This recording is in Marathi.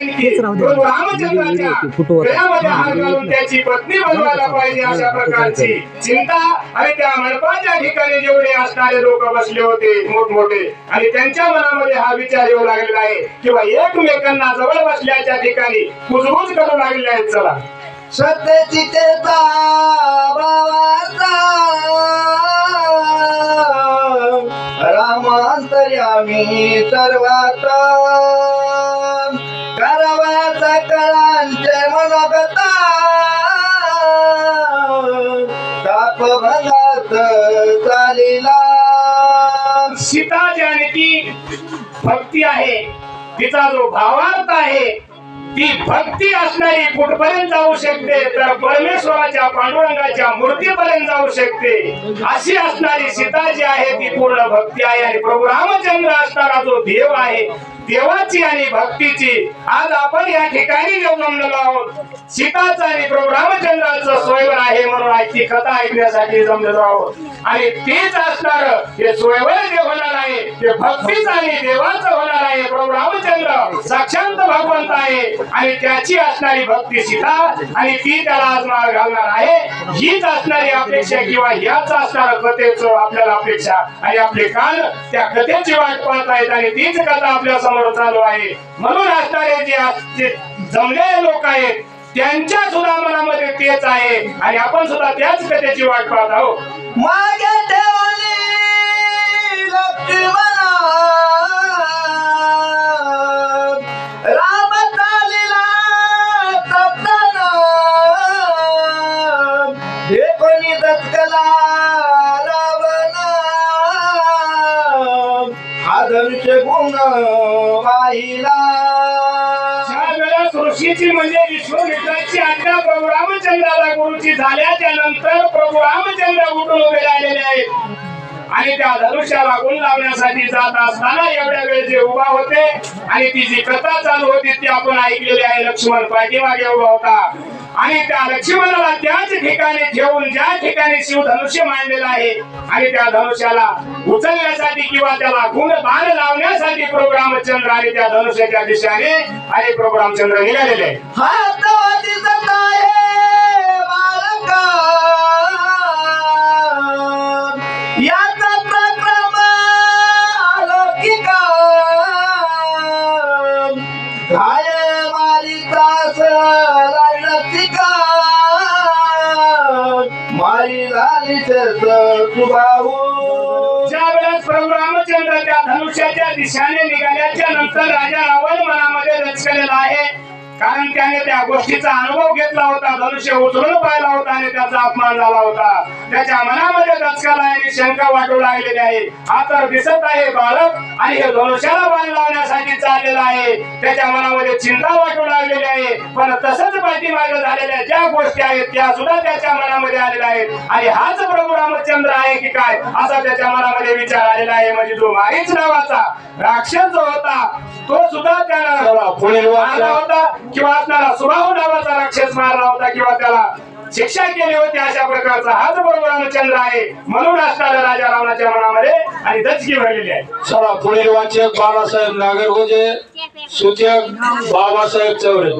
रामचंद्राच्या गळ्यामध्ये हार घालून त्याची पत्नी बनवायला पाहिजे अशा प्रकारची चिंता आणि त्या मंडपाच्या ठिकाणी जेवढे असणारे लोक बसले होते मोठमोठे आणि त्यांच्या मनामध्ये हा विचार येऊ लागलेला आहे किंवा एकमेकांना जवळ बसल्याच्या ठिकाणी कुजबुज करू लागलेले आहेत. चला सत्यचितेचा भावाचा रामांतर्यामी सर्वाता करावाचा कळांचे मनोगता तापभंगात चालीला. सीता जानकी भक्ती आहे, तिचा जो भावार्थ आहे ती भक्ती असणारी कुठपर्यंत जाऊ शकते तर परमेश्वराच्या पांडुरंगाच्या मूर्तीपर्यंत जाऊ शकते. अशी असणारी सीता जी आहे ती पूर्ण भक्ती आहे आणि प्रभू रामचंद्र असणारा जो देव आहे देवाची आणि भक्तीची आज आपण या ठिकाणी जमलेलो आहोत. सीताचं आणि प्रभू रामचंद्राचं स्वयंवर आहे म्हणून आजची कथा ऐकण्यासाठी जमलेलो आहोत आणि तेच असणार हे स्वयंवर जे होणार आहे ते भक्तीच आणि देवाचं होणार आहे. प्रभू रामचंद्र साक्षात भगवंत आहे आणि त्याची असणारी भक्ती सीता आणि ती त्याला आज माळ घालणार आहे. हीच असणारी अपेक्षा किंवा याच असणार कथेचं आपल्याला अपेक्षा आणि आपले कान त्या कथेची वाट पाहत आहेत आणि तीच कथा आपल्या समोर चालू आहे. म्हणून असणारे जे जमलेले लोक आहेत त्यांच्या सुद्धा मनामध्ये तेच आहे आणि आपण सुद्धा त्याच कथेची वाट पाहत आहोत. मागे ठेवली लक्ष्मणा राम चालिला सप्ताना कोणी दत्कला रावणा आदर्श गुण वाहिला. ऋषीची म्हणजे विश्वमित्राची आज्ञा प्रभू रामचंद्राला गुरुची झाल्याच्या नंतर प्रभू रामचंद्र उठून उभे राहिलेले आहेत आणि त्या धनुष्याला गुण लावण्यासाठी जात असताना एवढ्या वेळ जे उभा होते आणि ती जी कथा चालू होती ती आपण ऐकलेली आहे. लक्ष्मण पाठीमागे उभा होता आणि त्या लक्ष्मणाला त्याच ठिकाणी ठेवून ज्या ठिकाणी शिवधनुष्य मांडलेलं आहे आणि त्या धनुष्याला उचलण्यासाठी किंवा त्याला गुण बाण लावण्यासाठी प्रभू रामचंद्र आणि त्या धनुष्याच्या दिशेने आणि प्रभू रामचंद्र निघालेले. याचा प्रक्रम अलौकिका काय मारितास लढतिका मारी झाली सुभाऊ. ज्यावेळेस प्रभू रामचंद्र त्या धनुष्याच्या दिशेने निघाल्याच्या नंतर राजा रावण मनामध्ये रचलेला आहे कारण त्याने त्या गोष्टीचा अनुभव घेतला होता. धनुष्य उचलून पाहिला होता आणि त्याचा अपमान झाला होता. त्याच्या मनामध्ये दचकाला आणि शंका वाटू लागलेली आहे. हा तर दिसत आहे बालक आणि हे धनुष्याला बाण लावण्यासाठी चाललेला आहे. त्याच्या मनामध्ये चिंता वाटू लागलेली आहे पण तसंच पाठीमागे झालेल्या ज्या गोष्टी आहेत त्या सुद्धा त्याच्या मनामध्ये आलेल्या आहेत आणि हाच प्रभू रामचंद्र आहे की काय असा त्याच्या मनामध्ये विचार आलेला आहे. म्हणजे जो मारीच नावाचा राक्षस जो होता तो सुद्धा त्याला पुढील होता किंवा असणारा सुभाऊ नावाचा राक्षस मारला होता किंवा त्याला शिक्षा केली होती. अशा प्रकारचा हाच प्रभू रामचंद्र आहे म्हणून असणाऱ्या राजा रावणाच्या मनामध्ये आणि दचकी भरलेली आहे. चला पुढील वाचक बाळासाहेब नागरगोजे, सूचक बाबासाहेब चौरे.